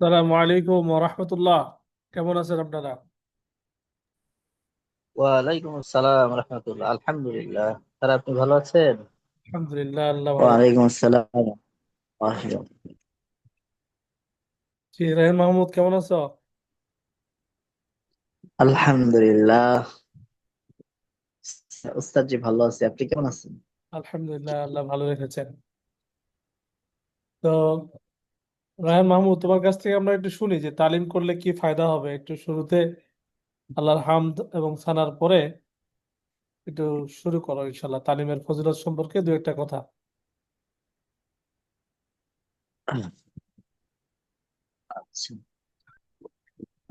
আসসালামু আলাইকুম ওয়া রাহমাতুল্লাহ। কেমন আছেন আপনারা? ওয়ালাইকুম আসসালাম রহমতুল্লাহ, আলহামদুলিল্লাহ। স্যার, আপনি ভালো আছেন? আলহামদুলিল্লাহ, আল্লাহ ভালো রাখে। ওয়ালাইকুম আসসালাম। রাহমাতুল্লাহ। জি, রায়হান মাহমুদ কেমন আছো? আলহামদুলিল্লাহ। উস্তাদ জি, ভালো আছে। আপনি কেমন আছেন? আলহামদুলিল্লাহ, আল্লাহ ভালো রেখেছেন। তো রায়হান মাহমুদ, তোমার কাছ থেকে আমরা একটু শুনি যে তালিম করলে কি ফায়দা হবে। একটু শুরুতে আল্লাহর হামদ এবং সানার পরে একটু শুরু করো ইনশাল্লাহ, তালিমের ফজিলত সম্পর্কে দু একটা কথা। আচ্ছা,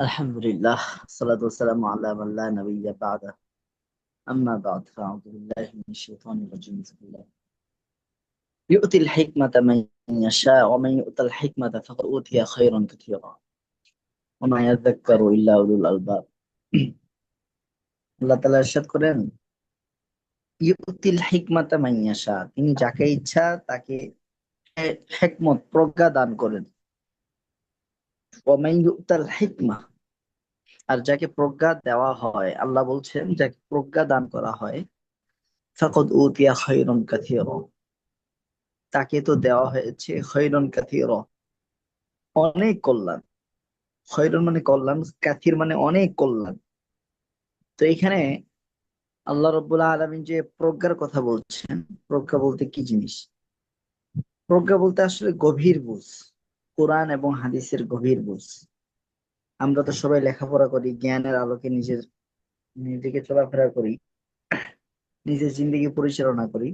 আলহামদুলিল্লাহ। সালাতু ওয়াসসালামু আলা মান লা নাবিয়্যা বা'দা। আম্মা বা'দ, ফাআউযু বিল্লাহি মিনাশ শাইতানির রাজীম। বিসমিল্লাহ। ইউতিল হিকমাতা মান ইয়াশা ওয়া মান ইউতাল হিকমাতা ফাকাদ উতিয়া খায়রান কাসীরা ওয়া মা ইয়াযাক্কারু ইল্লা উলুল আলবাব। আল্লাহ তাআলা ইরশাদ করেন, ইউতিল হিকমাতা মান ইয়াশা, তিনি যাকে ইচ্ছা তাকে হিকমত, প্রজ্ঞা দান করেন। ওয়ামান ইউতাল হিকমা, আর যাকে প্রজ্ঞা দেওয়া হয়, আল্লাহ বলছেন যাকে প্রজ্ঞা দান করা হয়, ফাকাদ উতিয়া খায়রান কাসীরা, তাকে তো দেওয়া হয়েছে খায়রান কাসীরা, অনেক কল্যাণ। খায়রান মানে কল্যাণ, কাসীর মানে অনেক কল্যাণ। তো এখানে আল্লাহ রাব্বুল আলামিন যে প্রজ্ঞার কথা বলছেন, প্রজ্ঞা বলতে কি জিনিস? প্রজ্ঞা বলতে আসলে গভীর বুঝ, কোরআন এবং হাদিসের গভীর বুঝ। আমরা তো সবাই লেখাপড়া করি, জ্ঞানের আলোকে নিজেকে চলাফেরা করি, নিজের জিন্দগি পরিচালনা করি।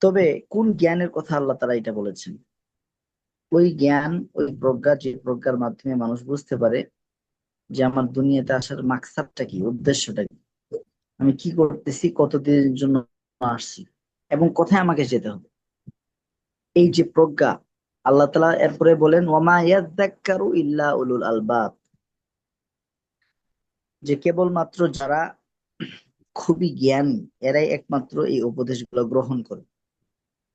তবে কোন জ্ঞানের কথা আল্লাহ তাআলা এটা বলেছেন? ওই জ্ঞান, ওই প্রজ্ঞা, যে প্রজ্ঞার মাধ্যমে মানুষ বুঝতে পারে যে আমার দুনিয়াতে আসার মাকসাদটা কি, উদ্দেশ্যটা কি, আমি কি করতেছি, কতদিনের জন্য আসছি, এবং কোথায় আমাকে যেতে হবে। এই যে প্রজ্ঞা, আল্লাহ তাআলা এরপরে বলেন, ওয়ামা ইয়াযাক্কারু ইল্লা উলুল আলবাব, যে কেবলমাত্র যারা খুবই জ্ঞানী, এরাই একমাত্র এই উপদেশগুলো গ্রহণ করে।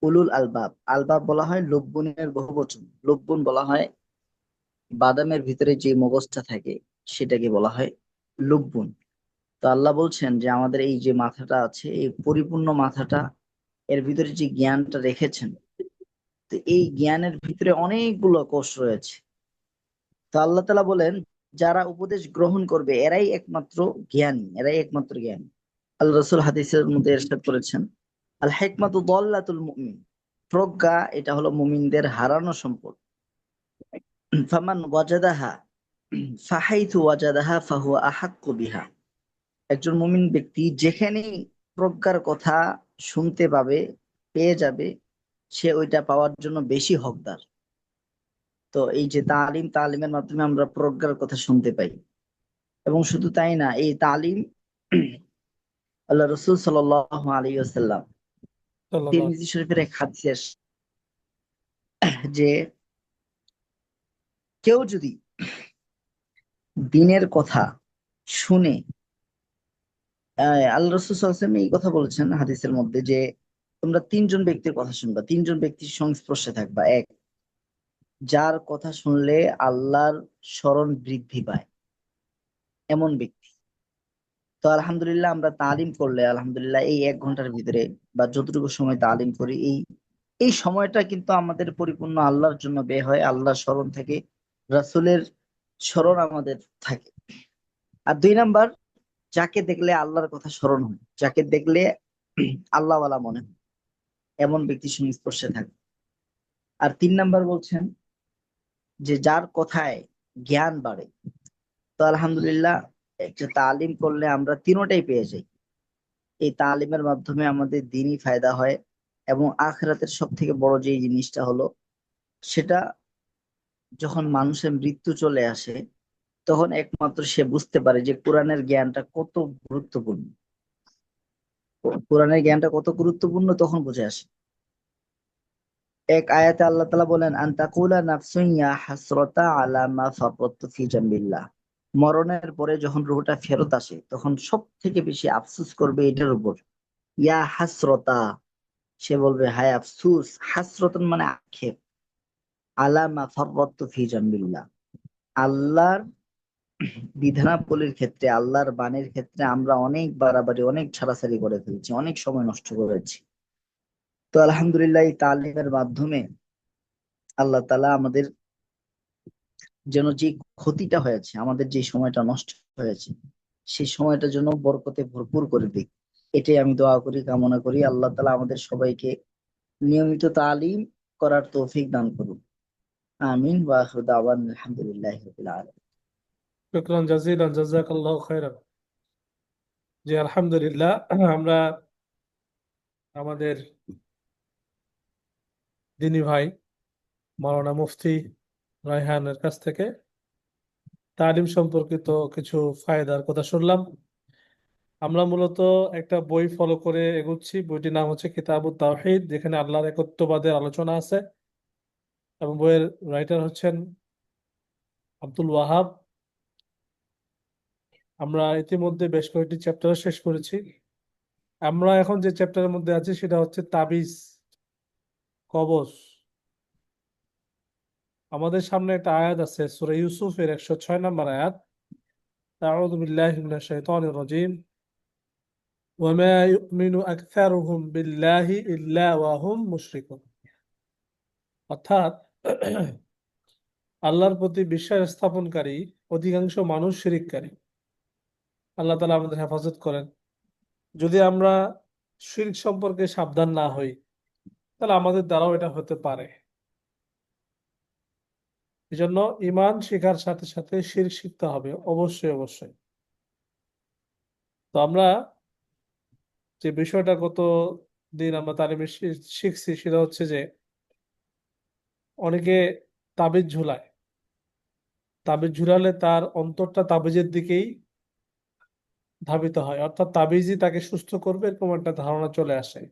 উলুল আলবাব, আলবাব বলা হয় লুব্বুনের বহুবচন। লুব্বুন বলা হয় বাদামের ভিতরে যে মগজটা থাকে, সেটাকে বলা হয় লুব্বুন। তো আল্লাহ বলছেন যে আমাদের এই যে মাথাটা আছে, এই পরিপূর্ণ মাথাটা, এর ভিতরে যে জ্ঞানটা রেখেছেন, তো এই জ্ঞানের ভিতরে অনেকগুলো কোষ রয়েছে। তো আল্লাহ তাআলা বলেন, যারা উপদেশ গ্রহণ করবে এরাই একমাত্র জ্ঞানী, এরাই একমাত্র জ্ঞানী। আল্লাহ রাসূল হাদিসের মধ্যে ইরশাদ করেছেন, আল হিকমাতু দাল্লাতুল মুমিন, প্রজ্ঞা এটা হলো মুমিনদের হারানো সম্পদ। ফামান ওয়াজাদাহা ফাহাইথু ওয়াজাদাহা ফাহুয়া আহাক্কু বিহা, একজন মুমিন ব্যক্তি যেখানেই প্রজ্ঞার কথা শুনতে পাবে, পেয়ে যাবে, সে ওইটা পাওয়ার জন্য বেশি হকদার। তো এই যে তালিম, তালিমের মাধ্যমে আমরা প্রজ্ঞার কথা শুনতে পাই। এবং শুধু তাই না, এই তালিম আল্লাহ রসুল সাল্লাল্লাহু আলাইহি ওয়াসাল্লাম সাল্লাল্লাহু তিরমিজি শরীফের এক হাদিসে আসে যে কেউ যদি দিনের কথা শুনে, আল্লাহ রসুল সাল্লাল্লাহু আলাইহি ওয়াসাল্লাম এই কথা বলেছেন হাদিসের মধ্যে যে তোমরা তিনজন ব্যক্তির কথা শুনবা, তিনজন ব্যক্তির সংস্পর্শে থাকবা। এক, যার কথা শুনলে আল্লাহর স্মরণ বৃদ্ধি পায়, এমন ব্যক্তি। তো আলহামদুলিল্লাহ, আমরা তালিম করলে আলহামদুলিল্লাহ এই 1 ঘন্টার ভিতরে বা যতটুকু সময় তালিম করি, এই এই সময়টা কিন্তু আমাদের পরিপূর্ণ আল্লাহর জন্য ব্যয় হয়, আল্লাহর স্মরণ থেকে, রাসূলের স্মরণ আমাদের থাকে। আর 2 নাম্বার, যাকে দেখলে আল্লাহর কথা স্মরণ হয়, যাকে দেখলে আল্লাহওয়ালা মনে হয়, এমন ব্যক্তির সংস্পর্শে থাকে। আর 3 নাম্বার বলছেন যে যার কথায় জ্ঞান বাড়ে। তো আলহামদুলিল্লাহ, একটা তালিম করলে আমরা তিনোটাই পেয়ে যাই। এই তালিমের মাধ্যমে আমাদের দিনই ফায়দা হয়, এবং আখিরাতের সব থেকে বড় যে জিনিসটা হলো, সেটা যখন মানুষের মৃত্যু চলে আসে, তখন একমাত্র সে বুঝতে পারে যে কোরআনের জ্ঞানটা কত গুরুত্বপূর্ণ। কোরআনের জ্ঞানটা কত গুরুত্বপূর্ণ তখন বুঝে আসে। এক আয়াতে আল্লাহ তাআলা বলেন, আন তাকুলা নাফসুন ইয়া হাসরাতা আলা মা ফারাততু ফি জামবিল্লাহ, মরণের পরে যখন রূহটা ফেরত আসে, তখন সব থেকে বেশি আফসোস করবে এটার উপর। ইয়া হাসরতা, সে বলবে হায় আফসুস। হাসরতন মানে আক্ষেপ। আলা মা ফাররাততু ফি জামবিল্লাহ, আল্লাহর বিধানাবলীর ক্ষেত্রে, আল্লাহর বাণীর ক্ষেত্রে আমরা অনেক বাড়াবাড়ি, অনেক ছাড়াছাড়ি করে ফেলছি, অনেক সময় নষ্ট করেছি। তো আলহামদুলিল্লাহ এই তালিমের মাধ্যমে আল্লাহ তাআলা আমাদের যেন যে ক্ষতিটা হয়েছে, আমাদের যে সময়টা নষ্ট হয়েছে, সেই সময়টা যেন বরকতে ভরপুর করে দিক, এটাই আমি দোয়া করি, কামনা করি। আল্লাহ তাআলা আমাদের সবাইকে নিয়মিত তালিম করার তৌফিক দান করুন। আমিন ওয়া আখিরু দাওয়ানা আলহামদুলিল্লাহি রাব্বিল আলামিন। শুকরান জাজিলান, জাযাকাল্লাহু খাইরান। জি, আলহামদুলিল্লাহ। আমরা আমাদের দিনী ভাই মাওলানা মুফতি রায়হানের কাছ থেকে তালিম সম্পর্কিত কিছু ফায়দার কথা শুনলাম। আমরা মূলত একটা বই ফলো করে এগোচ্ছি। বইটির নাম হচ্ছে কিতাবুত তাওহীদ, যেখানে আল্লাহর একত্ববাদের আলোচনা আছে, এবং বইয়ের রাইটার হচ্ছেন আব্দুল ওয়াহাব। আমরা ইতিমধ্যে বেশ কয়েকটি চ্যাপ্টার শেষ করেছি। আমরা এখন যে চ্যাপ্টারের মধ্যে আছি সেটা হচ্ছে তাবিজ, কবজ। আমাদের সামনে একটা আয়াত আছে সূরা ইউসুফের 106 নম্বর আয়াত, আউযু বিল্লাহি মিনাশ শাইতানির রাজিম, ওয়ামা ইউমিনু আকসারুহুম বিল্লাহি ইল্লা ওয়া হুম মুশরিকুন। অর্থাৎ আল্লাহর প্রতি বিশ্বাস স্থাপনকারী অধিকাংশ মানুষ শিরিককারী। আল্লাহ তাআলা আমাদের হেফাজত করেন। যদি আমরা শিরক সম্পর্কে সাবধান না হই, তাহলে আমাদের দ্বারাও এটা হতে পারে। এজন্য ঈমান শেখার সাথে সাথে শিরক শিখতে হবে, অবশ্যই অবশ্যই। তো আমরা যে বিষয়টা গত দিন আমরা তালিমে শিখছি সেটা হচ্ছে যে অনেকে তাবিজ ঝুলায়। তাবিজ ঝুলালে তার অন্তরটা তাবিজের দিকেই ধাবিত হয়, অর্থাৎ তাবিজই তাকে সুস্থ করবে, এরকম একটা ধারণা চলে আসে,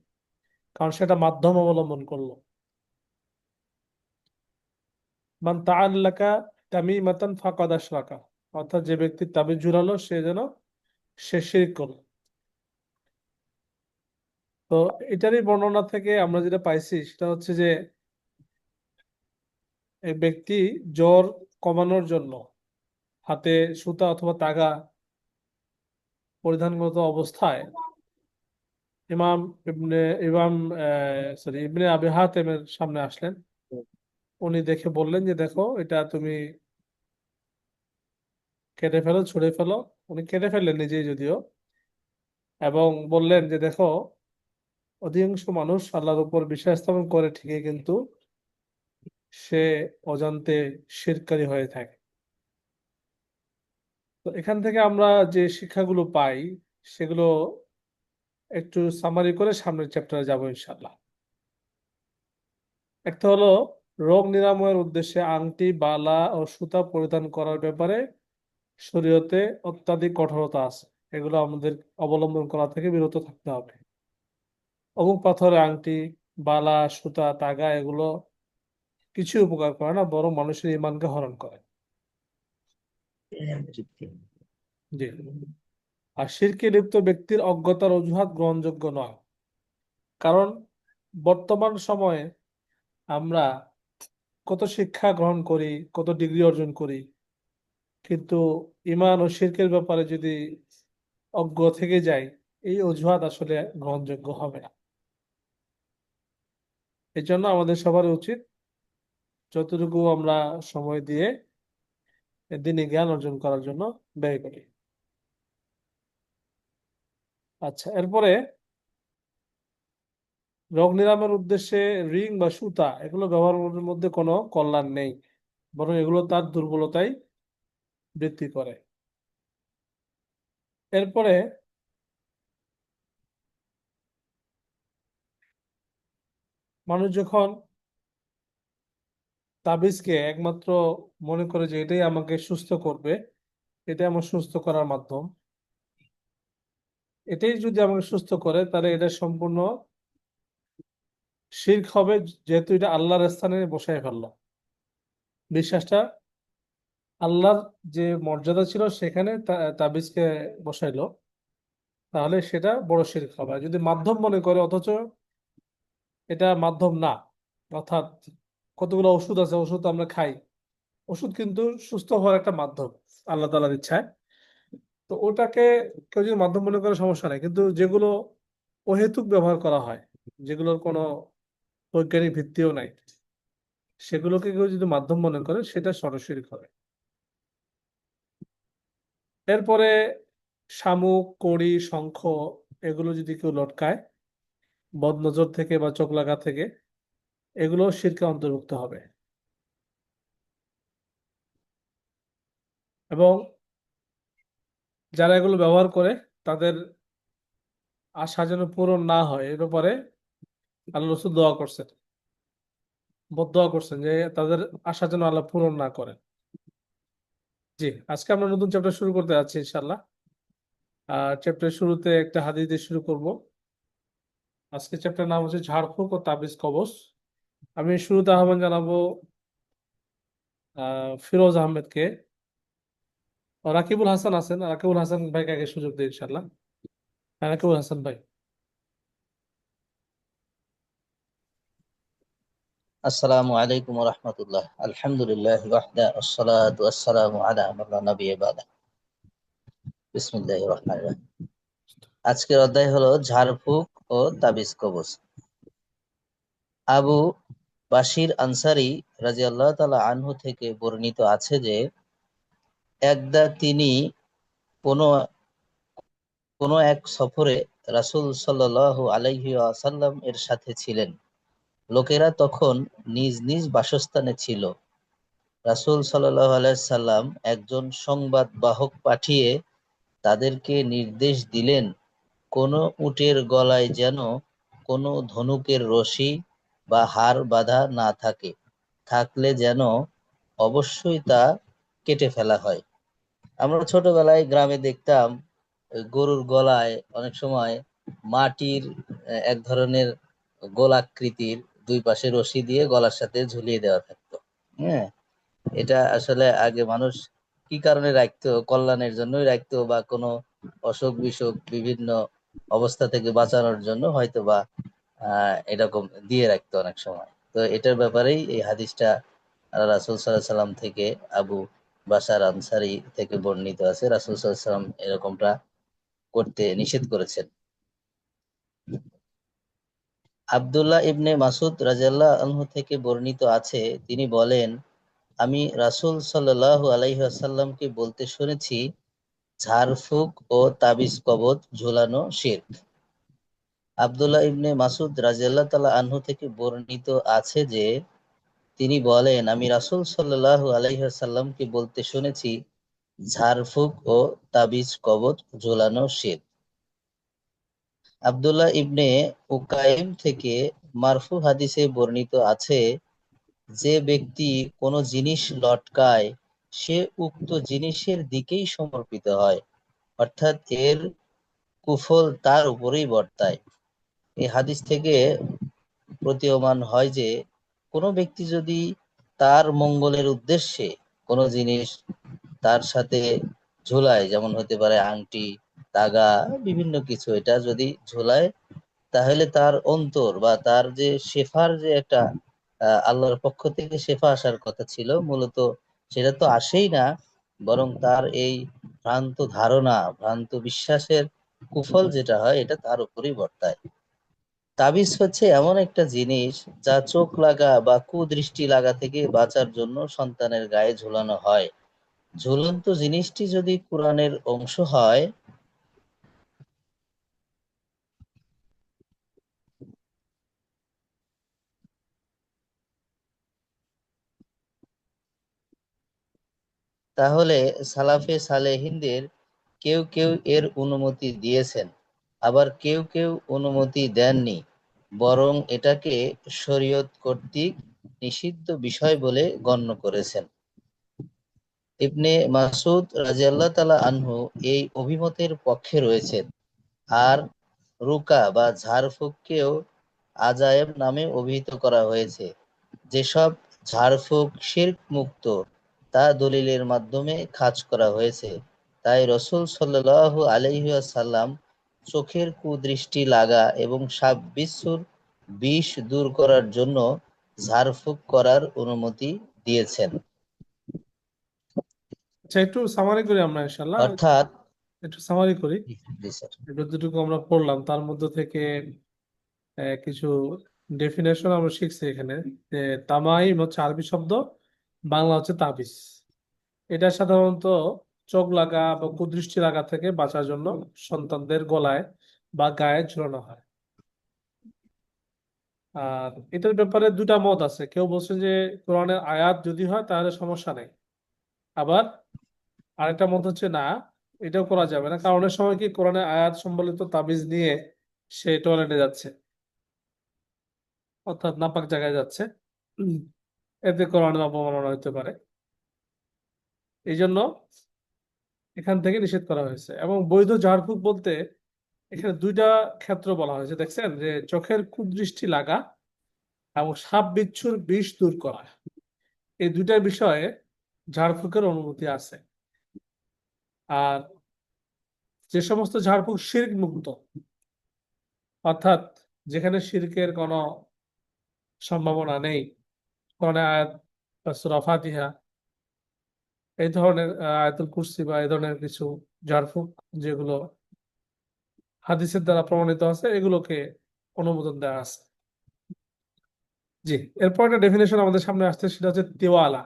কারণ সেটা মাধ্যম অবলম্বন করলো। মান তাআল্লাকা তামিমাতান ফাকাদ আশরাকা, অর্থাৎ যে ব্যক্তি তাবিজ ঝুলালো সে শিরক করলো। তো এটারই বর্ণনা থেকে আমরা যেটা পাইছি সেটা হচ্ছে যে এই ব্যক্তি জ্বর কমানোর জন্য হাতে সুতা অথবা তাগা পরিধানগত অবস্থায় ইমাম ইবনে ইমাম সরি ইবনে আবি হাতেমের সামনে আসলেন। উনি দেখে বললেন যে দেখো, এটা তুমি কেটে ফেলো, ছুঁড়ে ফেলো। উনি কেটে ফেললেন নিজেই যদিও, এবং বললেন যে দেখো, অধিকাংশ মানুষ আল্লাহর উপর বিশ্বাস স্থাপন করে ঠিকই, কিন্তু সে অজান্তে শিরকারী হয়ে থাকে। তো এখান থেকে আমরা যে শিক্ষাগুলো পাই সেগুলো একটু সামারি করে সামনের চ্যাপ্টারে যাব ইনশাল্লাহ। একটা হলো, রোগ নিরাময়ের উদ্দেশ্যে আংটি, বালা ও সুতা পরিধান করার ব্যাপারে শরীয়তে অত্যাধিক কঠোরতা আছে। এগুলো আমাদের অবলম্বন করা থেকে বিরত থাকতে হবে। অমুক পাথরের আংটি, বালা, সুতা, তাগা এগুলো কিছু উপকার করে না, বরং মানুষের ঈমানকে হরণ করে। জি। আর শিরকে লিপ্ত ব্যক্তির অজ্ঞতার অজুহাত গ্রহণযোগ্য নয়। কারণ বর্তমান সময়ে আমরা কত শিক্ষা গ্রহণ করি, কত ডিগ্রি অর্জন করি, কিন্তু ঈমান ও শিরকের ব্যাপারে যদি অজ্ঞ থেকে যাই, এই অজুহাত আসলে গ্রহণযোগ্য হবে না। এই জন্য আমাদের সবার উচিত যতটুকু আমরা সময় দিয়ে দিনে জ্ঞান অর্জন করার জন্য ব্যয় করি। আচ্ছা, এরপরে রোগ নিরাময়ের উদ্দেশ্যে রিং বা সুতা এগুলো ব্যবহারের মধ্যে কোনো কল্যাণ নেই, বরং এগুলো তার দুর্বলতাই বৃদ্ধি করে। এরপরে মানুষ যখন তাবিজকে একমাত্র মনে করে যে এটাই আমাকে সুস্থ করবে, এটাই আমার সুস্থ করার মাধ্যম, এটাই যদি আমাকে সুস্থ করে, তাহলে এটা সম্পূর্ণ শিরক হবে, যেহেতু এটা আল্লাহর স্থানে বসায় ফেললো। বিশ্বাসটা আল্লাহর যে মর্যাদা ছিল সেখানে তাবিজকে বসাইলো, তাহলে সেটা বড় শিরক হবে। আর যদি মাধ্যম মনে করে, অথচ এটা মাধ্যম না, অর্থাৎ কতগুলো ওষুধ আছে, ওষুধ আমরা খাই। ওষুধ কিন্তু সুস্থ হওয়ার একটা মাধ্যম আল্লাহ তাআলার ইচ্ছায়। তো ওটাকে কেউ যদি মাধ্যম মনে করে সমস্যা নেই, কিন্তু যেগুলো অহেতুক ব্যবহার করা হয়, যেগুলোর কোনো বৈজ্ঞানিক ভিত্তিও নাই, সেগুলোকে কেউ যদি মাধ্যম মনে করে সেটা সরাসরি করে। এরপরে শামুক, কড়ি, শঙ্খ এগুলো যদি কেউ লটকায় বদনজর থেকে বা চোখ লাগা থেকে, এগুলো শিরকে অন্তর্ভুক্ত হবে। এবং যারা এগুলো ব্যবহার করে তাদের আশা যেন পূরণ না হয় এ ব্যাপারে আল্লাহ রসুল দোয়া করছেন, বদদোয়া করছেন যে তাদের আশা যেন আল্লাহ পূরণ না করেন। জি, আজকে আমরা নতুন চ্যাপ্টার শুরু করতে যাচ্ছি ইনশাল্লাহ। চ্যাপ্টার শুরুতে একটা হাদিস দিয়ে শুরু করব। আজকে চ্যাপ্টার নাম হচ্ছে ঝাড়ফুঁক ও তাবিজ কবজ। আমি শুরুতে আহ্বান জানাবো ফিরোজ আহমেদকে। রাকিবুল হাসান আছেন, রাকিবুল হাসান ভাইকে আগে সুযোগ দিই ইনশাল্লাহ। হ্যাঁ, রাকিবুল হাসান ভাই। আসসালামু আলাইকুম ওয়া রাহমাতুল্লাহ। আলহামদুলিল্লাহি ওয়াহদা ওয়াসসালাতু ওয়াসসালামু আলা মান লা নাবিয়্যা বাদা। বিসমিল্লাহির রহমানির রহিম। আজকের অধ্যায় হলো ঝাড়ফুঁক ও তাবিজ কবজ। আবু বাশির আনসারী রাদিয়াল্লাহু তাআলা আনহু থেকে বর্ণিত আছে যে একদা তিনি কোনো কোনো এক সফরে রাসূল সাল্লাল্লাহু আলাইহি ওয়াসাল্লাম এর সাথে ছিলেন। লোকেরা তখন নিজ নিজ বাসস্থানে ছিল। রাসূল সাল্লাল্লাহু আলাইহি সাল্লাম একজন সংবাদ বাহক পাঠিয়ে তাদেরকে নির্দেশ দিলেন, কোনো উটের গলায় যেন কোনো ধনুকের রশি বা হার বাঁধা না থাকে, থাকলে যেন অবশ্যই তা কেটে ফেলা হয়। আমরা ছোটবেলায় গ্রামে দেখতাম ওই গরুর গলায় অনেক সময় মাটির এক ধরনের গোলাকৃতির দুই পাশে রশি দিয়ে গলার সাথে ঝুলিয়ে দেওয়া থাকতো। হ্যাঁ, এটা আসলে আগে মানুষ কি কারণে রাখতো, কল্যাণের জন্যই রাখতো বা কোনো অসুখ বিসুখ বিভিন্ন অবস্থা থেকে বাঁচানোর জন্য হয়তো বা এরকম দিয়ে রাখতো অনেক সময়। তো এটার ব্যাপারেই এই হাদিসটা রাসূল সাল্লাল্লাহু আলাইহি সাল্লাম থেকে আবু বাশার আনসারী থেকে বর্ণিত আছে। রাসূল সাল্লাল্লাহু আলাইহি সাল্লাম এরকমটা করতে নিষেধ করেছেন। আব্দুল্লাহ ইবনে মাসুদ রাদিয়াল্লাহু আনহু থেকে বর্ণিত আছে, তিনি বলেন, আমি রাসূল সাল্লাল্লাহু আলাইহি ওয়াসাল্লামকে বলতে শুনেছি, ঝাড়ফুঁক ও তাবিজ কবজ ঝুলানো শিরক। আব্দুল্লাহ ইবনে মাসুদ রাদিয়াল্লাহু তাআলা আনহু থেকে বর্ণিত আছে যে তিনি বলেন, আমি রাসূল সাল্লাল্লাহু আলাইহি ওয়াসাল্লামকে বলতে শুনেছি, ঝাড়ফুঁক ও তাবিজ কবজ ঝুলানো শিরক। আব্দুল্লাহ ইবনে উকাইম থেকে মারফু হাদিসে বর্ণিত আছে, যে ব্যক্তি কোনো জিনিস লটকায় সে উক্ত জিনিসের দিকেই সমর্পিত হয়, অর্থাৎ এর কুফল তার উপরেই বর্তায়। এই হাদিস থেকে প্রতীয়মান হয় যে কোনো ব্যক্তি যদি তার মঙ্গলের উদ্দেশ্যে কোনো জিনিস তার সাথে ঝুলায়, যেমন হতে পারে আংটি, তাগা, বিভিন্ন কিছু, এটা যদি ঝুলায় তাহলে তার অন্তর বা তার যে শেফার যে একটা আল্লাহর পক্ষ থেকে শেফা আসার কথা ছিল, মূলত সেটা তো আসেই না, বরং তার এই ভ্রান্ত ধারণা, ভ্রান্ত বিশ্বাসের কুফল যেটা হয় এটা তার উপরই বর্তায়। তাবিজ হচ্ছে এমন একটা জিনিস যা চোখ লাগা বা কুদৃষ্টি লাগা থেকে বাঁচার জন্য সন্তানের গায়ে ঝুলানো হয়। ঝুলন্ত জিনিসটি যদি কোরআনের অংশ হয় তাহলে সালাফে সালেহিনদের কেউ কেউ এর অনুমতি দিয়েছেন, আবার কেউ কেউ অনুমতি দেননি, বরং এটাকে শরীয়ত কর্তৃক নিষিদ্ধ বিষয় বলে গণ্য করেছেন। ইবনে মাসুদ রাদিয়াল্লাহু তাআলা আনহু এই অভিমতের পক্ষে রয়েছেন। আর রুকা বা ঝাড়ফুঁককেও আজায়েব নামে অভিহিত করা হয়েছে। যেসব ঝাড়ফুঁক শিরক মুক্ত তা দলিলের মাধ্যমে খাজ করা হয়েছে। তাই রাসূল সাল্লাল্লাহু আলাইহি ওয়াসাল্লাম চোখের কুদৃষ্টি লাগা এবং সাপ বিচ্ছুর বিষ দূর করার জন্য ঝাড়ফুঁক করার অনুমতি দিয়েছেন। আচ্ছা, একটু সামারি করি আমরা ইনশাল্লাহ। অর্থাৎ একটু সামারি করি। জি স্যার। যতটুকু আমরা পড়লাম তার মধ্যে থেকে কিছু ডেফিনেশন আমরা শিখছি এখানে। যে তামাইম হচ্ছে আরবি শব্দ, বাংলা হচ্ছে তাবিজ। এটা সাধারণত চোখ লাগা বা কুদৃষ্টি লাগা থেকে বাঁচার জন্য সন্তানদের গলায় বা গায়ে ঝুলানো হয়। আর এটার ব্যাপারে দুটা মত আছে। কেউ বলছে যে কোরআনের আয়াত যদি হয় তাহলে সমস্যা নেই। আবার আরেকটা মত হচ্ছে না, এটাও করা যাবে না, কারণ অনেক সময় কি কোরআনের আয়াত সম্বলিত তাবিজ নিয়ে সে টয়লেটে যাচ্ছে, অর্থাৎ নাপাক জায়গায় যাচ্ছে। উম, এতে কোরআনের অবমাননা হতে পারে। এই জন্য এখান থেকে নিষেধ করা হয়েছে। এবং বৈধ ঝাড়ফুঁক বলতে এখানে দুইটা ক্ষেত্র বলা হয়েছে, দেখছেন, যে চোখের কুদৃষ্টি লাগা এবং সাপ বিচ্ছুর বিষ দূর করা। এই দুইটা বিষয়ে ঝাড়ফুঁকের অনুমতি আছে। আর যে সমস্ত ঝাড়ফুঁক শিরক মুক্ত, অর্থাৎ যেখানে শিরকের কোনো সম্ভাবনা নেই, কোরআনে আয়াত বা সূরা ফাতিহা, এই ধরনের আয়াতুল কুরসি বা এই ধরনের কিছু ঝাড়ফুঁক যেগুলো হাদিসের দ্বারা প্রমাণিত আছে, এগুলোকে অনুমোদন দেওয়া আছে। জি, এরপর একটা ডেফিনেশন আমাদের সামনে আসছে, সেটা হচ্ছে তেওয়ালা।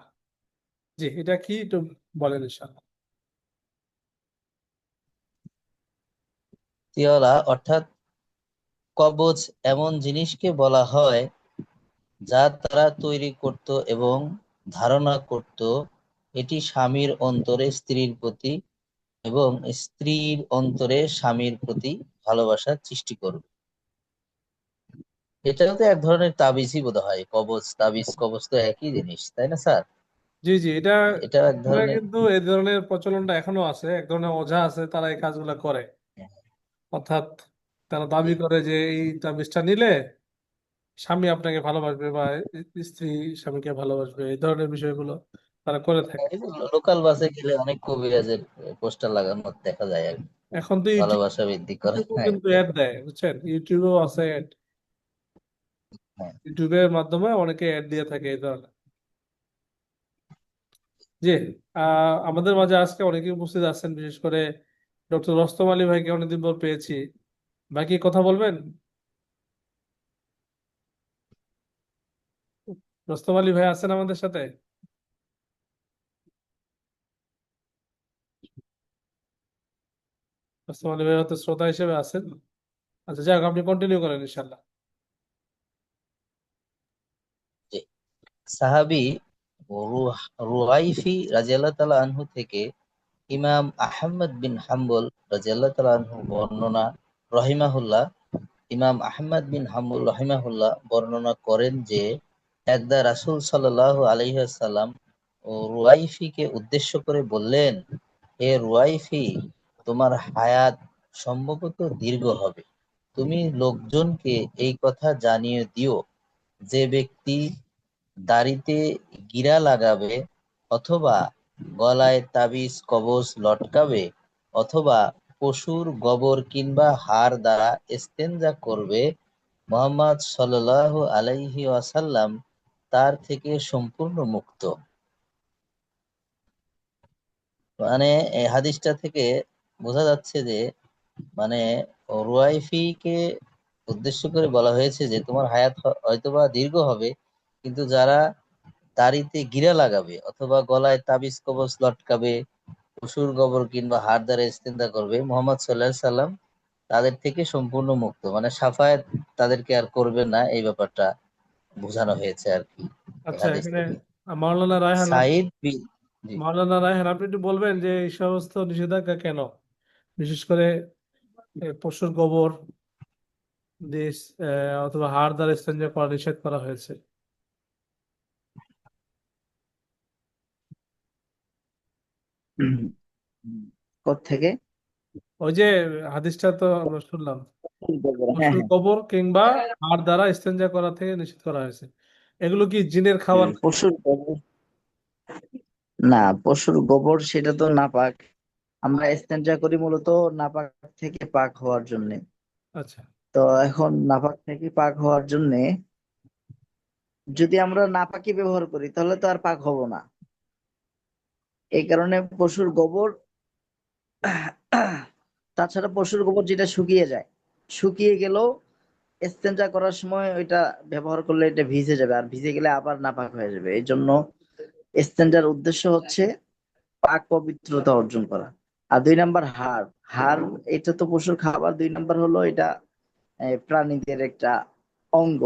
জি, এটা কি একটু বলেন ইনশাআল্লাহ। তিওয়ালা অর্থাৎ কবচ এমন জিনিসকে বলা হয় যা তারা তৈরি করত এবং ধারণা করত এটি স্বামীর অন্তরে স্ত্রীর প্রতি এবং স্ত্রীর অন্তরে স্বামীর প্রতি ভালোবাসা সৃষ্টি করবে। এটাও তো এক ধরনের তাবিজই বোধ হয়। কবচ তাবিজ কবচ তো একই জিনিস, তাই না স্যার? জি জি, এটা এটা এক এটা ধরনের। কিন্তু এই ধরনের প্রচলনটা এখনো আছে। এক ধরনের ওঝা আছে, তারা এই কাজগুলা করে। অর্থাৎ তারা দাবি করে যে এই তাবিজটা নিলে স্বামী আপনাকে ভালোবাসবে বা স্ত্রী স্বামীকে ভালোবাসবে, এই ধরনের বিষয়গুলো তারা করে থাকে। লোকাল বাসে গেলে অনেক কবিরাজের পোস্টার লাগানো দেখা যায় আর কি। এখন তো ভালোবাসা বৃদ্ধি করে, ইউটিউবেও হ্যাঁ। কিন্তু অ্যাড দেয়, বুঝছেন, ইউটিউবেও আছে অ্যাড। হ্যাঁ। ইউটিউবের মাধ্যমে অনেকে অ্যাড দিয়ে থাকে এই ধরনের। জি, আমাদের মাঝে আজকে অনেকে উপস্থিত আছেন, বিশেষ করে ডক্টর রস্তম আলী ভাইকে অনেকদিন পর পেয়েছি। বাকি কথা বলবেন? রস্তম আলী ভাই আছেন আমাদের সাথে? রস্তম আলী ভাই হয়তো শ্রোতা হিসেবে আছেন। আচ্ছা, যাই হোক, আপনি কন্টিনিউ করেন ইনশাল্লাহ। জি। সাহাবী রুয়াইফি রাদিয়াল্লাহু তাআলা আনহু থেকে ইমাম আহমদ বিন হাম্বল রাদিয়াল্লাহু তাআলা আনহু ইমাম আহমদ বিন হাম্বল রহিমাহুল্লাহ বর্ণনা করেন যে একদা রাসূল সাল্লাল্লাহু আলাইহি ওয়াসাল্লাম ও রুয়াইফিকে উদ্দেশ্য করে বললেন, হে রুয়াইফি, তোমার হায়াত সম্ভবত দীর্ঘ হবে। তুমি লোকজনকে এই কথা জানিয়ে দিও, যে ব্যক্তি দাড়িতে গিরা লাগাবে অথবা গলায় তাবিজ কবজ লটকাবে অথবা পশুর গোবর কিংবা হাড় দ্বারা ইস্তেঞ্জা করবে, মুহাম্মদ সাল্লাল্লাহু আলাইহি ওয়াসাল্লাম তার থেকে সম্পূর্ণ মুক্ত। মানে এই হাদিসটা থেকে বোঝা যাচ্ছে যে মানে রুয়াইফিকে উদ্দেশ্য করে বলা হয়েছে যে তোমার হায়াত হয়তোবা দীর্ঘ হবে, কিন্তু যারা দাড়িতে গিরা লাগাবে অথবা গলায় তাবিজ কবজ লটকাবে, পশুর গোবর কিংবা হাড় দ্বারা ইস্তেঞ্জা করবে, মুহাম্মদ সাল্লাল্লাহু আলাইহি সাল্লাম তাদের থেকে সম্পূর্ণ মুক্ত। মানে সাফায়াত তাদেরকে আর করবে না, এই ব্যাপারটা বোঝানো হয়েছে আর কি এই আচ্ছা, হাদিস এখানে থেকে। মাওলানা রায়হান, জি। মাওলানা রায়হান, আপনি একটু বলবেন যে এই সমস্ত নিষেধাজ্ঞা কেন, বিশেষ করে পশুর গোবর দিয়ে অথবা হাড় দ্বারা ইস্তেঞ্জা করা নিষেধ করা হয়েছে? কোত্থেকে? ওই যে হাদিসটা তো আমরা শুনলাম, হ্যাঁ পশুর হ্যাঁ। গোবর কিংবা হাড় দ্বারা ইস্তেঞ্জা করা থেকে নিষেধ করা হয়েছে। এগুলো কি জিনের খাবার? পশুর গোবর, না, পশুর গোবর সেটা তো নাপাক। আমরা ইস্তেঞ্জা করি মূলত নাপাক থেকে পাক হওয়ার জন্য। আচ্ছা। তো এখন নাপাক থেকে পাক হওয়ার জন্য যদি আমরা নাপাকি ব্যবহার করি তাহলে তো আর পাক হব না। এই কারণে পশুর গোবর, তাছাড়া পশুর গোবর যেটা শুকিয়ে যায়, শুকিয়ে গেলেও ইস্তেঞ্জা করার সময় ওইটা ব্যবহার করলে এটা ভিজে যাবে, আর ভিজে গেলে আবার নাপাক হয়ে যাবে। এই জন্য ইস্তেঞ্জার উদ্দেশ্য হচ্ছে পাক পবিত্রতা অর্জন করা। আর 2 নাম্বার হাড়। হাড় এটা তো পশুর খাবার। 2 নাম্বার হলো এটা প্রাণীদের একটা অঙ্গ।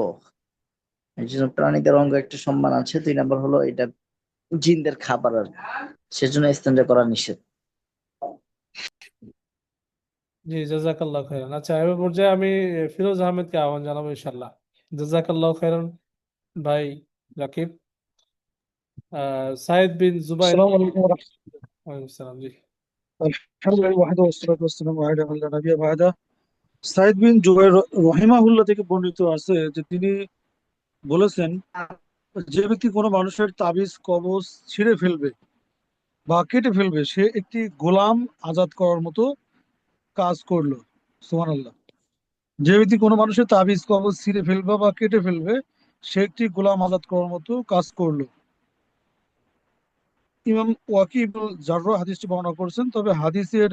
এই জন্য প্রাণীদের অঙ্গ একটা সম্মান আছে। 2 নাম্বার হলো এটা জিনদের খাবার আর কি। সেজন্য ইস্তেঞ্জা করা নিষেধ। জি, জাজাকাল্লাহ খাইরান। আচ্ছা, এবার পর্যায়ে আমি ফিরোজ আহমেদকে আহ্বান জানাবো ইনশাল্লাহ। জাজাকাল্লাহ খাইরান ভাই রাকিব। সাইদ বিন জুবাইর। السلام عليكم ورحمة ওয়ালাইকুম সালাম। জি, الله. الحمد لله وحده والصلاة والسلام على من لا نبي بعده. সাইদ বিন জুবাইর রহিমাহুল্লাহ থেকে বর্ণিত আছে যে তিনি বলেছেন, যে ব্যক্তি কোনো মানুষের তাবিজ কবজ ছিঁড়ে ফেলবে বা কেটে ফেলবে সে একটি গোলাম আজাদ করার মতো কাজ করলো। সুবহানাল্লাহ। যে ব্যক্তি কোনো মানুষের তাবিজ কবজ ছিঁড়ে ফেলবে বা কেটে ফেলবে সে একটি গোলাম আজাদ করার মতো কাজ করলো। ইমাম ওয়াকিবুল জাররাহ হাদিসটি বর্ণনা করেছেন, তবে হাদিসের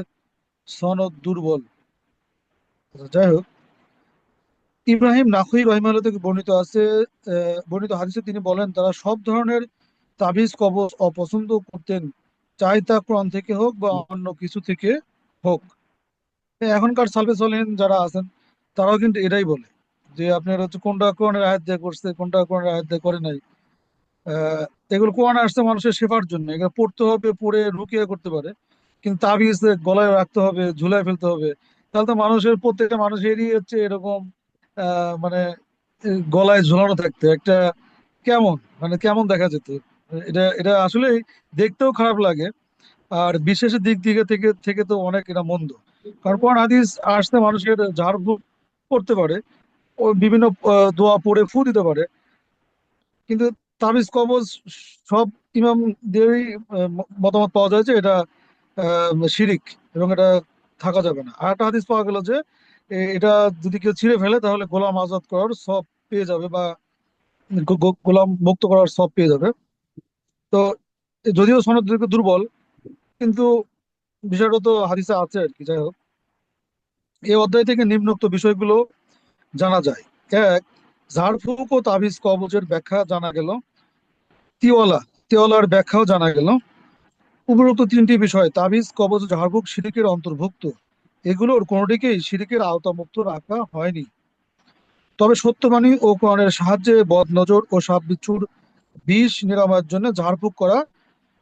সনদ দুর্বল। যাই হোক, ইব্রাহিম নাখই রহিমাহুল্লাহ থেকে বর্ণিত আছে, বর্ণিত হাদিসে তিনি বলেন, তারা সব ধরনের তাবিজ কবজ অপছন্দ করতেন, চাই তা কোরআন থেকে হোক বা অন্য কিছু থেকে হোক। এখনকার সালফে সালেহিন যারা আছেন তারাও কিন্তু এটাই বলে যে আপনার হচ্ছে কোনটা কোরআনের আয়াত দিয়ে করছে, কোনটা কোরআনের আয়াত দিয়ে করে নাই। আহ এগুলো কোরআনে আসছে মানুষের সেবার জন্য, এগুলো পড়তে হবে, পড়ে রুকিয়ে করতে পারে। কিন্তু তাবিজ গলায় রাখতে হবে, ঝুলায় ফেলতে হবে, তাহলে তো মানুষের প্রত্যেকটা মানুষেরই হচ্ছে এরকম মানে গলায় ঝুলানো থাকতে একটা কেমন, মানে কেমন দেখা যেত। এটা এটা আসলে দেখতেও খারাপ লাগে। আর বিশেষের দিক দিকে থেকে থেকে তো অনেক এটা মন্দ। কারণ কোরআন হাদিস আসতে মানুষের ঝাড়ফুঁক করতে পারে, ও বিভিন্ন দোয়া পড়ে ফু দিতে পারে, কিন্তু তাবিজ কবজ সব ইমামদেরই মতামত পাওয়া যায় যে এটা শিরিক, এবং এটা থাকা যাবে না। আর একটা হাদিস পাওয়া গেল যে এটা যদি কেউ ছিঁড়ে ফেলে তাহলে গোলাম আজাদ করার সব পেয়ে যাবে, বা গোলাম মুক্ত করার সব পেয়ে যাবে। তো যদিও সনদ দুর্বল, কিন্তু বিষয়টা তো হাদিসে আছে আর কি। যাই হোক, এই অধ্যায় থেকে নিম্নোক্ত বিষয়গুলো জানা যায়। এক, ঝাড়ফুঁক ও তাবিজ কবজের ব্যাখ্যা জানা গেল। তিওয়ালা, তিওয়ালার ব্যাখ্যাও জানা গেল। উপরোক্ত 3টি বিষয় তাবিজ কবজ ও ঝাড়ফুঁক শিরিকের অন্তর্ভুক্ত, এগুলোর কোনোটিকেই শিরিকের আওতামুক্ত রাখা হয়নি। তবে সত্যবাণী ও কোরআনের সাহায্যে বদনজর ও সাপ বিচ্ছুর বিষ নিরাময়ের জন্য ঝাড়ফুঁক করা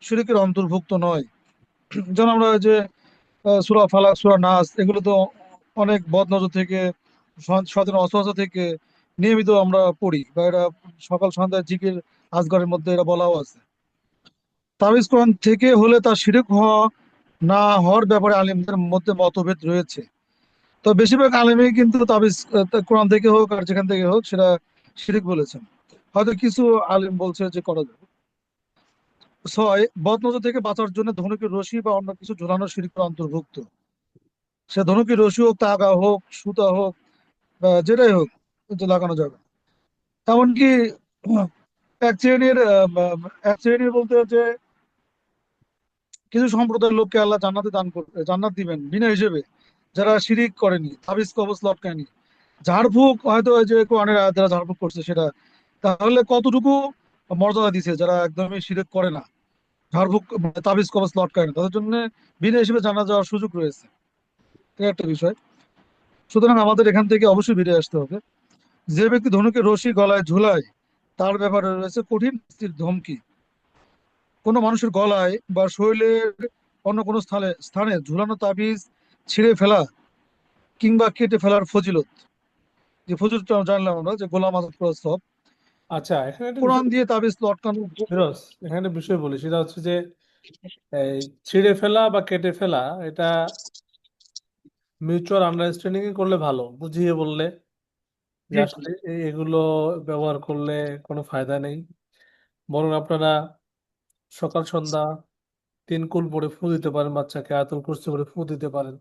শিরকের অন্তর্ভুক্ত নয়। যেমন আমরা যে সূরা ফালাক, সূরা নাস, এগুলো তো অনেক বদনজর থেকে, শয়তানের ওয়াসওয়াসা থেকে নিয়মিত আমরা পড়ি, বা এটা সকাল সন্ধ্যায় জিকির আজগারের মধ্যে এটা বলাও আছে। তাবিজ কোরআন থেকে হলে তা শিরক হওয়া না হওয়ার ব্যাপারে আলিমদের মধ্যে মতভেদ রয়েছে। তো বেশিরভাগ আলেমই কিন্তু তাবিজ কোরআন থেকে হোক আর যেখান থেকে হোক সেটা শিরিক বলেছেন। হয়তো কিছু আলেম বলছে যে করা যাবে। 6, বদনজর থেকে বাঁচার জন্য ধনুকের রশি বা অন্য কিছু ঝোলানো শিরকের অন্তর্ভুক্ত। সে ধনুকের রশি হোক, তাগা হোক, সুতা হোক, বা যেটাই হোক, কিন্তু লাগানো যাবে। এমনকি এক শ্রেণীর এক শ্রেণীর বলতে হচ্ছে কিছু সম্প্রদায়ের লোককে আল্লাহ জান্নাতে দান করবে, জান্নাত দিবেন বিনা হিসেবে, যারা শিরিক করেনি, তাবিজ কবজ লটকায়নি। ঝাড়ফুঁক হয়তো ওই যে কোরআনের আয়াত দ্বারা ঝাড়ফুঁক করছে সেটা, তাহলে কতটুকু মর্যাদা দিছে যারা একদমই শিরিক করে না, ঝাড়ফুঁক মানে তাবিজ কবজ লটকায় না, তাদের জন্য বিনা হিসেবে জানা যাওয়ার সুযোগ রয়েছে। এটা একটা বিষয়। সুতরাং আমাদের এখান থেকে অবশ্যই বেরিয়ে আসতে হবে। যে ব্যক্তি ধনুকে রশি গলায় ঝুলায় তার ব্যাপারে রয়েছে কঠিন শাস্তির ধমকি। কোনো মানুষের গলায় বা শরীরের অন্য কোনো স্থানে স্থানে ঝুলানো তাবিজ ছিঁড়ে ফেলা কিংবা কেটে ফেলার ফজিলত, যে ফজিলতটা জানলাম আমরা যে গোলাম আজাদ করা সব। আচ্ছা, এখানে একটা কোরআন বিষয় দিয়ে তাবিজ লটকানো। ফিরোজ, এখানে একটা বিষয় বলি, সেটা হচ্ছে যে এই ছিঁড়ে ফেলা বা কেটে ফেলা, এটা মিউচুয়াল আন্ডারস্ট্যান্ডিং এ করলে ভালো, বুঝিয়ে বললে যে জি, আসলে এগুলো ব্যবহার করলে কোনো ফায়দা নেই, বরং আপনারা সকাল সন্ধ্যা 3 কুল পরে ফু দিতে পারেন, বাচ্চাকে আয়াতুল কুরসি পরে ফু দিতে পারেন।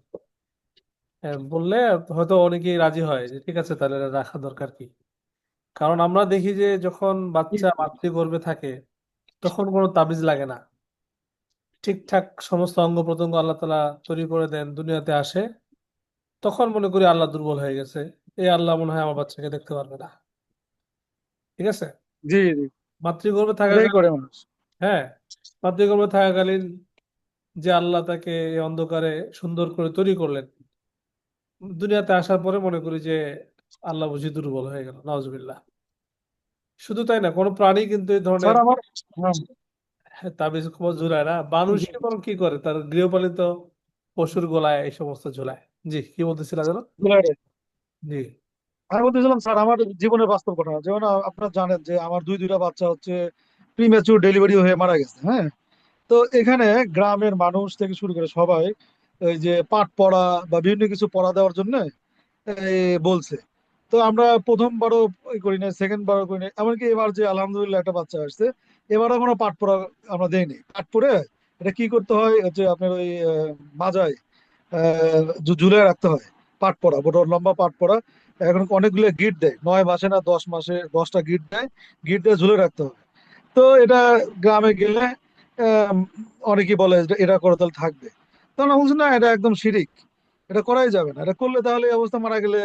বললে হয়তো অনেকেই রাজি হয় যে ঠিক আছে, তাহলে এটা রাখা দরকার কি। কারণ আমরা দেখি যে যখন বাচ্চা মাতৃগর্ভে থাকে তখন কোনো তাবিজ লাগে না, ঠিকঠাক সমস্ত অঙ্গ প্রত্যঙ্গ আল্লাহ তাআলা তৈরি করে দেন, দুনিয়াতে আসে, তখন মনে করি আল্লাহ দুর্বল হয়ে গেছে, এই আল্লাহ মনে হয় আমার বাচ্চাকে দেখতে পারবে না। ঠিক আছে, জি জি, মাতৃগর্ভে এটাই থাকাকালীন, করে মানুষ। হ্যাঁ, মাতৃগর্ভে থাকাকালীন যে আল্লাহ তাকে এই অন্ধকারে সুন্দর করে তৈরি করলেন, দুনিয়াতে আসার পরে মনে করি যে আল্লাহ বুঝি দুর্বল হয়ে গেল, নাউজুবিল্লাহ। শুধু তাই না, কোনো প্রাণী কিন্তু এই ধরনের স্যার আমার, হ্যাঁ, তাবিজ কবজ ঝুলায় না, জি, মানুষই বরং কি করে তার গৃহপালিত পশুর গলায় এই সমস্ত ঝুলায়। জি, কি বলতেছিলা যেন? বুঝলেন? জি। আমি বলতেছিলাম স্যার, আমার জীবনের বাস্তব ঘটনা, যেমন আপনারা জানেন যে আমার দুইটা বাচ্চা হচ্ছে প্রিম্যাচুর ডেলিভারি হয়ে মারা গেছে। হ্যাঁ, তো এখানে গ্রামের মানুষ থেকে শুরু করে সবাই ওই যে পাঠ পড়া বা বিভিন্ন কিছু পড়া দেওয়ার জন্য বলছে। তো আমরা প্রথমবারও করি না, সেকেন্ড বারও করি না, এমনকি এবার যে আলহামদুলিল্লাহ একটা বাচ্চা আসছে, এবারও কোনো পাঠ পড়া আমরা দেইনি। পাঠ পড়ে এটা কি করতে হয় হচ্ছে আপনার ওই মাজায় ঝুলিয়ে রাখতে হয়। পাট পড়া, বড় লম্বা পাট পড়া, এখন অনেকগুলো গিট দেয়, 9 মাসে না 10 মাসে 10টা গিট দেয়, গিট দিয়ে ঝুলে রাখতে হবে। তো এটা গ্রামে গেলে আম, অনেকেই বলে যে এটা করে তাহলে থাকবে। তখন আমি বলছি না, এটা একদম শিরিক, এটা করাই যাবে না, এটা করলে তাহলে এই অবস্থা, মারা গেলে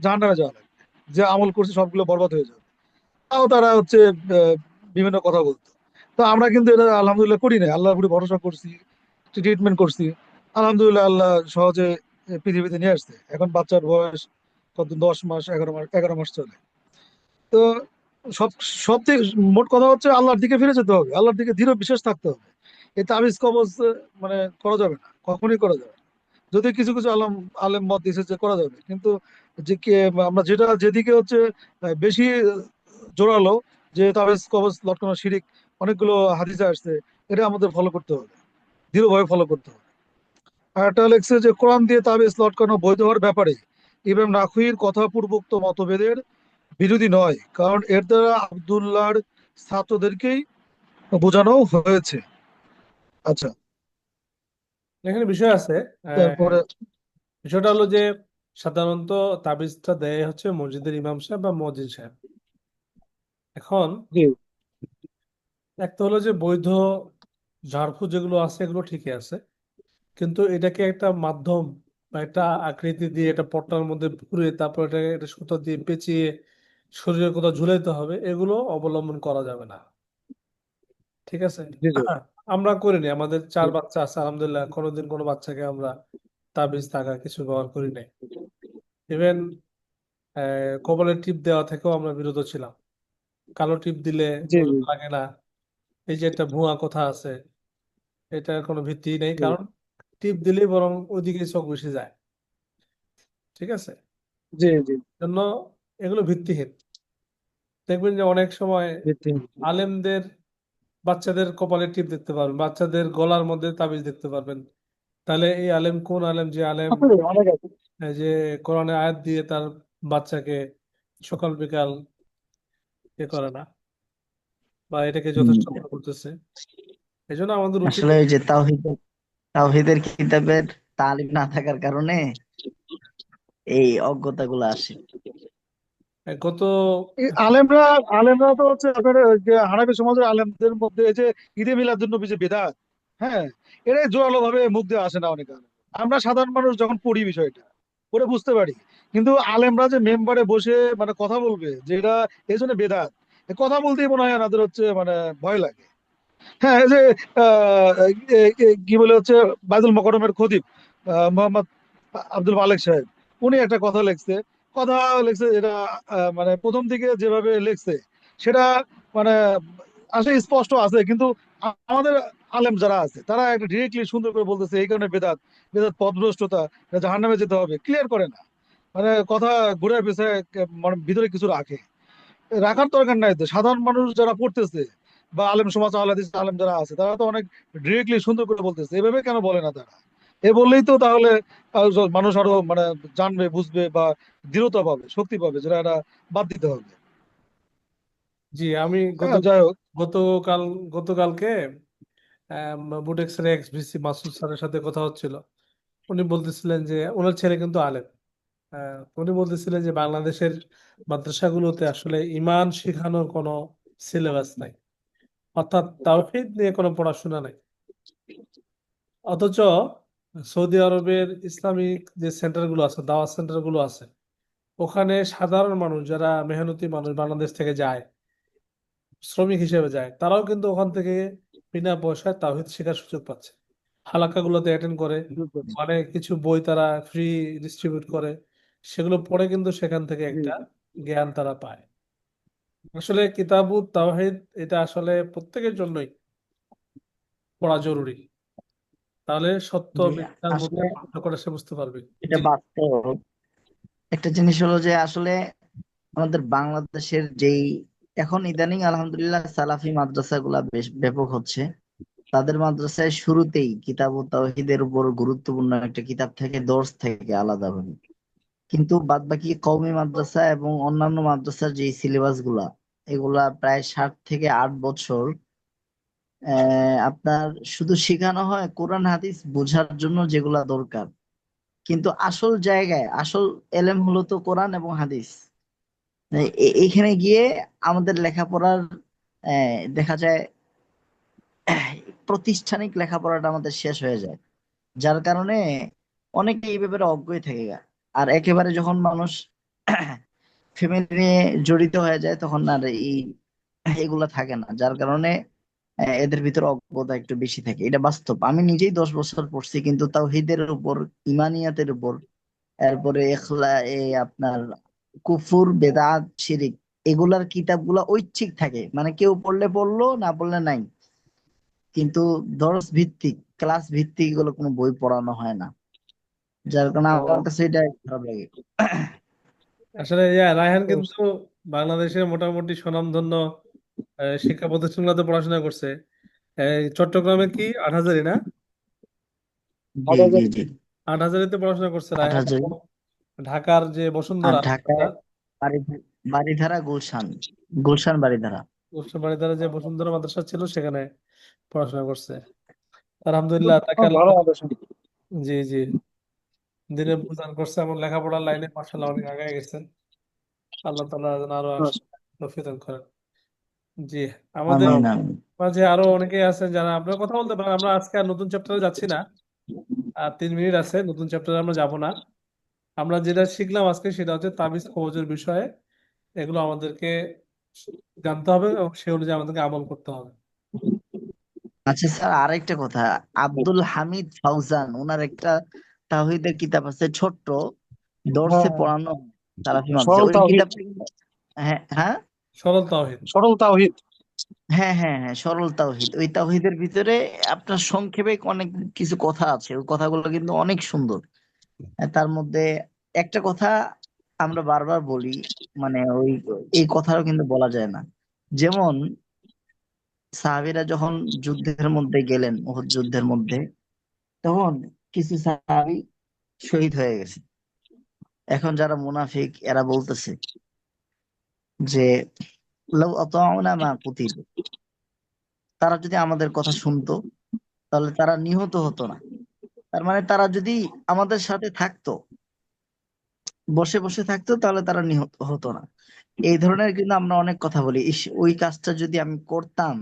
জাহান্নামে যাওয়া লাগবে, যে আমল করছে সবগুলো বরবাদ হয়ে যাবে। তাও তারা হচ্ছে আহ, বিভিন্ন কথা বলতো। তো আমরা কিন্তু এটা আলহামদুলিল্লাহ করি না, আল্লাহর উপরে ভরসা করছি, ট্রিটমেন্ট করছি। আলহামদুলিল্লাহ আল্লাহ সহজে পৃথিবীতে নিয়ে আসছে। এখন বাচ্চার বয়স কত, 10 মাস, 11 মাস, 11 মাস চলে। তো সব সব থেকে মোট কথা হচ্ছে আল্লাহর দিকে ফিরে যেতে হবে, আল্লাহর দিকে দৃঢ় বিশ্বাস থাকতে হবে। এই তাবিজ কবজ মানে করা যাবে না, কখনোই করা যাবে না। যদি কিছু কিছু আলেম মত দিয়েছে যে করা যাবে, কিন্তু যে আমরা যেটা যেদিকে হচ্ছে বেশি জোরালো, যে তাবিজ কবজ লটকানো শিরিক, অনেকগুলো হাদিসে আসছে, এটা আমাদের ফলো করতে হবে, দৃঢ়ভাবে ফলো করতে হবে। আর একটা লেখছে যে কোরআন দিয়ে তাবিজ লটকানো বৈধ হওয়ার ব্যাপারে ইমাম নাখুইর কথা পূর্বোক্ত মতভেদের বিরোধী নয়, কারণ এর দ্বারা আব্দুল্লাহর ছাত্রদেরকেই বোঝানো হয়েছে। আচ্ছা, এখানে বিষয় আছে। তারপরে বিষয়টা হলো যে সাধারণত তাবিজটা দেয় হচ্ছে মসজিদের ইমাম সাহেব বা মুয়াজ্জিন সাহেব। এখন জি একটা হলো যে বৈধ ঝাড়ফুঁক যেগুলো আছে এগুলো ঠিকই আছে, কিন্তু এটাকে একটা মাধ্যম বা একটা আকৃতি দিয়ে এটা পট্টার মধ্যে পুরে তারপর এটা এটা সুতা দিয়ে পেঁচিয়ে শরীরে কোথাও ঝুলাইতে হবে, এগুলো অবলম্বন করা যাবে না। ঠিক আছে, জি জি আমরা করিনি, আমাদের জি 4 বাচ্চা আছে আলহামদুলিল্লাহ, কোনোদিন কোনো বাচ্চাকে আমরা তাবিজ টাকা কিছু ব্যবহার করি নাই। ইভেন কপালের টিপ দেওয়া থেকেও আমরা বিরত ছিলাম। কালো টিপ দিলে জি জি রোজা লাগে না, এই যে একটা ভুয়া কথা আছে, এটার কোনো ভিত্তি নেই, জি কারণ টিপ দিলেই বরং ওইদিকে চোখ বেশি যায়। ঠিক আছে, জি জি, জন্য এগুলো ভিত্তিহীন। দেখবেন যে অনেক সময় ভিত্তিহীন। আলেমদের বাচ্চাদের কপালে টিপ দেখতে পারবেন, বাচ্চাদের গলার মধ্যে তাবিজ দেখতে পারবেন। তাহলে এই আলেম কোন আলেম, যে আলেম আসলে অনেক আছে। এই যে কোরআনে আয়াত দিয়ে তার বাচ্চাকে সকাল বিকাল এ করে না বা এটাকে হুম, যথেষ্ট মনে করতেছে। এই জন্য আমাদের উচিত, আসলে ওই যে তাওহীদের কিতাবের তালিম না থাকার কারণে এই অজ্ঞতাগুলো আসে। গত, এই আলেমরা আলেমরা তো হচ্ছে আপনার ওই যে হানাফি সমাজের আলেমদের মধ্যে এই যে ঈদে মিলাদুন নবী যে বেদাত, হ্যাঁ, এটাই জোরালো ভাবে মুখ দিয়ে আসে না অনেক আলেম। আমরা সাধারণ মানুষ যখন পড়ি বিষয়টা, পড়ে বুঝতে পারি, কিন্তু আলেমরা যে মেম্বারে বসে মানে কথা বলবে যে এটা এই জন্য বেদাত, এ কথা বলতেই মনে হয় আমাদের হচ্ছে মানে ভয় লাগে। হ্যাঁ, এই যে কি বলে হচ্ছে বাইতুল মোকাররমের খতিব মোহাম্মদ আব্দুল মালিক সাহেব, উনি একটা কথা লিখছে এটা মানে প্রথম দিকে যেভাবে লিখছে সেটা মানে আসলে স্পষ্ট আছে, কিন্তু আমাদের আলেম যারা আছে তারা একটা ডিরেক্টলি সুন্দর করে বলতেছে এই কারণে বেদাত, বেদাত পথভ্রষ্টতা, জাহান্নামে যেতে হবে, ক্লিয়ার করে না, মানে কথা ঘুরে পেঁচে মানে ভিতরে কিছু রাখে। রাখার দরকার নাই তো, সাধারণ মানুষ যারা পড়তেছে বা আলেম সমাজ, আহলে হাদিস আলেম যারা আছে, তারা তো অনেক ডিরেক্টলি সুন্দর করে বলতেছে, এভাবে কেন বলে না তারা? এ বললেই তো তাহলে মানুষ আরো মানে জানবে, বুঝবে বা দৃঢ়তা পাবে, শক্তি পাবে, যেটা এটা বাদ দিতে হবে। জি, আমি হ্যাঁ, যাই হোক। গতকাল গতকালকে বুটেক্সের এক্স ভিসি মাসুদ স্যারের সাথে কথা হচ্ছিল। উনি বলতেছিলেন যে ওনার ছেলে কিন্তু আলেম, উনি বলতেছিলেন যে বাংলাদেশের মাদ্রাসাগুলোতে আসলে ঈমান শেখানোর কোনো সিলেবাস নাই, অর্থাৎ তাওহীদ নিয়ে কোনো পড়াশোনা নাই। অথচ সৌদি আরবের ইসলামিক যে সেন্টারগুলো আছে, দাওয়াত সেন্টারগুলো আছে, ওখানে সাধারণ মানুষ যারা মেহনতি মানুষ বাংলাদেশ থেকে যায়, শ্রমিক হিসেবে যায়, তারাও কিন্তু ওখান থেকে বিনা পয়সায় তাওহীদ শেখার সুযোগ পাচ্ছে। হালাকাগুলোতে অ্যাটেন্ড করে, অনেক কিছু বই তারা ফ্রি ডিস্ট্রিবিউট করে, সেগুলো পড়ে কিন্তু সেখান থেকে একটা জ্ঞান তারা পায়। আসলে কিতাবুত তাওহীদ এটা আসলে প্রত্যেকের জন্যই পড়া জরুরি, তাহলে সত্য জি, মিথ্যার মধ্যে আসলে পার্থক্য করে সে বুঝতে পারবে। এটা জি। বাস্তব। একটা জিনিস হলো যে আসলে আমাদের বাংলাদেশের যেই এখন ইদানিং আলহামদুলিল্লাহ সালাফি মাদ্রাসাগুলা বেশ ব্যাপক হচ্ছে। তাদের মাদ্রাসায় শুরুতেই কিতাব ও তাওহীদের উপর গুরুত্বপূর্ণ একটা কিতাব থেকে, দর্স থেকে আলাদাভাবে। কিন্তু বাদবাকি কওমি মাদ্রাসা এবং অন্যান্য মাদ্রাসার যে সিলেবাস গুলা, এগুলা প্রায় 7 থেকে 8 বছর আপনার শুধু শেখানো হয় কোরআন হাদিস বোঝার জন্য যেগুলা দরকার। কিন্তু আসল জায়গায় আসল এলেম হলো তো কোরআন এবং হাদিস। এখানে গিয়ে আমাদের লেখাপড়ার দেখা যায় প্রাতিষ্ঠানিক লেখাপড়াটা আমাদের শেষ হয়ে যায়, যার কারণে অনেকে এই ব্যাপারে অজ্ঞই থেকে যায়। আর একেবারে যখন মানুষ ফ্যামিলি নিয়ে জড়িত হয়ে যায় তখন আর এগুলা থাকে না, যার কারণে এদের ভিতরে অজ্ঞতা একটু বেশি থাকে। এটা বাস্তব। আমি নিজেই 10 বছর পড়ছি, কিন্তু তাওহীদের উপর, ইমানিয়াতের উপর, এরপরে আপনার কুফুর, বেদাত, শিরিক, এগুলার কিতাবগুলা ঐচ্ছিক থাকে, মানে কেউ পড়লে পড়লো, না পড়লে নাই। কিন্তু দর্স ভিত্তিক, ক্লাস ভিত্তিক এগুলো কোনো বই পড়ানো হয় না, যার কারণে আমার কাছে এটা খারাপ লাগে। আসলে রায়হান কিন্তু বাংলাদেশের মোটামুটি স্বনামধন্য শিক্ষা প্রতিষ্ঠানগুলোতে পড়াশোনা করছে। চট্টগ্রামে কি 8হাজারি না? জি জি জি। 8হাজারিতে পড়াশোনা করছে রায়হান। 8 হাজার। ঢাকার যে আর বসুন্ধরা, ঢাকায় বাড়ি বাড়িধারা, গুলশান, গুলশান বাড়িধারা। বাড়িধারা যে বসুন্ধরা মাদ্রাসা ছিল সেখানে পড়াশোনা করছে। আলহামদুলিল্লাহ তাকে ভালো মাদ্রাসা। জি জি, দিনে প্রদান করছে এবং লেখাপড়ার লাইনে মাশাআল্লাহ অনেক আগে গেছেন। আল্লাহ তাআলা যেন আরো তৌফিক দান করেন। জি, আমাদের আমিন আমিন। মাঝে আরো অনেকেই আছেন যারা আপনারা কথা বলতে পারেন। আমরা আজকে আর নতুন চ্যাপ্টারে যাচ্ছি না, আর 3 মিনিট আছে, নতুন চ্যাপ্টারে আমরা যাব না। আমরা যেটা শিখলাম আজকে সেটা হচ্ছে তাবিজ কবজের বিষয়ে, এগুলো আমাদেরকে জানতে হবে এবং সে অনুযায়ী আমাদেরকে আমল করতে হবে। আচ্ছা স্যার, আরেকটা কথা, আব্দুল হামিদ ফাউজান ওনার একটা তাওহীদের কিতাব আছে, ছোট্ট, দর্সে হ্যাঁ, পড়ানো হয় সালাফি মাদ্রাসা, সরল ওই তাওহীদ। কিতাবটা হ্যাঁ হ্যাঁ সরল তাওহীদ। সরল তাওহীদ। হ্যাঁ হ্যাঁ হ্যাঁ, সরল তাওহীদ। ওই তাওহীদের ভিতরে আপনার সংক্ষেপে অনেক কিছু কথা আছে, ওই কথাগুলো কিন্তু অনেক সুন্দর। তার মধ্যে একটা কথা আমরা বারবার বলি, মানে এই কথাও কিন্তু বলা যায় না। যেমন সাহাবীরা যখন যুদ্ধের মধ্যে গেলেন, উহুদ যুদ্ধের মধ্যে, তখন কিছু সাহাবী শহীদ হয়ে গেছে। এখন যারা মুনাফিক এরা বলতেছে যে লাউ আতাউনা মা কুতিলু, তারা যদি আমাদের কথা শুনতো তাহলে তারা নিহত হতো না। তার মানে তারা যদি আমাদের সাথে থাকতো, বসে বসে থাকতো, তাহলে তারা নিহত হতো না। এই ধরনের কিন্তু আমরা অনেক কথা বলি, ইস ওই কাজটা যদি আমি করতাম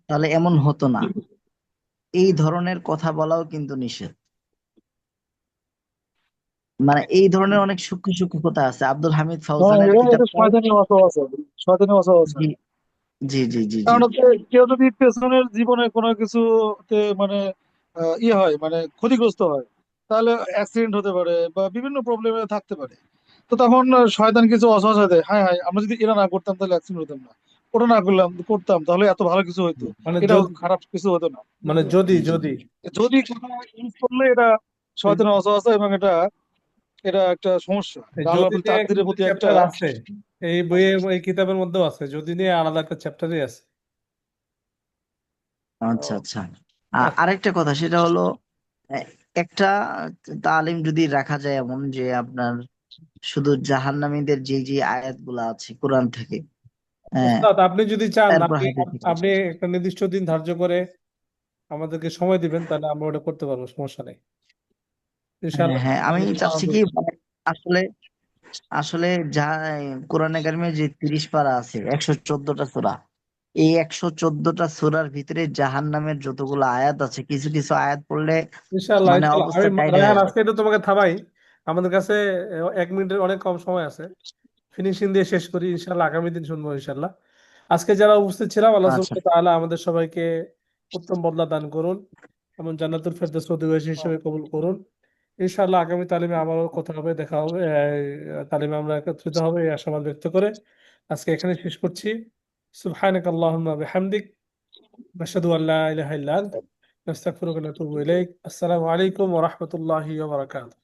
তাহলে এমন হতো না। এই ধরনের কথা বলাও কিন্তু নিষেধ। মানে এই ধরনের অনেক সূক্ষ্ম সূক্ষ্ম কথা আছে আব্দুল হামিদ হ্যাঁ, ফাউজানের এটা কিতাবটাও। শয়তানি ওয়াসওয়াসা আছে, শয়তানি ওয়াসওয়াসা আছে। জি জি জি জি জি। কারণ হচ্ছে কেউ যদি পেছনের জীবনে কোনো কিছুতে মানে হয়, মানে ক্ষতিগ্রস্ত হয়, তাহলে অ্যাক্সিডেন্ট হতে পারে বা বিভিন্ন প্রবলেমে থাকতে পারে। তো তখন শয়তান কিছু ওয়াসওয়াসা দেয়, হ্যাঁ হ্যাঁ আমরা যদি এটা না করতাম তাহলে অ্যাক্সিডেন্ট হতাম না, ওটা না করতাম তাহলে এত ভালো কিছু হইতো, মানে এটা যদি, খারাপ কিছু হতো না। মানে যদি যদি যদি কোনো ইউজ করলে এটা এই শয়তানি ওয়াসওয়াসা, এবং এটা এটা একটা সমস্যা, এই এটা যদি আল্লাহর নিয়ে তাকদীরের কিন্তু প্রতি একটা। চ্যাপ্টার আছে, এই বইয়ে এই কিতাবের মধ্যেও আছে, যদি নিয়ে আলাদা একটা চ্যাপ্টারই আছে। আচ্ছা আচ্ছা। আচ্ছা, আরেকটা কথা সেটা হলো, এ- একটা তালিম যদি রাখা যায় এমন যে আপনার শুধু জাহান্নামীদের যে যে আয়াতগুলা আছে কোরআন থেকে, হ্যাঁ, ওস্তাদ আপনি যদি চান, এরপর আপনি হাদিস থেকে। আপনি একটা নির্দিষ্ট দিন ধার্য করে আমাদেরকে সময় দিবেন, তাহলে আমরা ওটা করতে পারবো, সমস্যা নেই হ্যাঁ ইনশাআল্লাহ। হ্যাঁ, আমি চাচ্ছি কি, মানে আসলে আসলে যা কোরআনে কারিমে যে 30 পারা আছে, 114টা সূরা, এই 114টা সূরার ভিতরে জাহান্নামের যতগুলো আয়াত আছে, কিছু কিছু আয়াত পড়লে ইনশাল্লাহ মানে ইনশাল্লাহ অবস্থা আমি টাইট হয়ে রায়হান যায়। আজকে একটু তোমাকে থামাই, আমাদের কাছে 1 মিনিটের অনেক কম সময় আছে, ফিনিশিং দিয়ে শেষ করি, ইনশাল্লাহ আগামী দিন শুনবো ইনশাল্লাহ। আজকে যারা উপস্থিত ছিলাম, আল্লাহ আচ্ছা, সুবহানাহু ওয়া তাআলা আমাদের সবাইকে উত্তম বদলা দান করুন এবং জান্নাতুল ফেরদৌস অধিবাসী হিসেবে কবুল করুন। ইনশাআল্লাহ আগামী তালিমে আবারও কথা হবে, দেখা হবে, তালিমে আমরা একত্রিত হবে এই আশাবাদ ব্যক্ত করে আজকে এখানে শেষ করছি। সুবহানাক আল্লাহুম্মা বিহামদিক, নাশহাদু আল্লা ইলাহা ইল্লা আনতা, নাস্তাগফিরুকা ওয়া নাতুবু ইলাইক। আসসালামু আলাইকুম ওয়া রাহমাতুল্লাহি ওয়া বারাকাতুহু।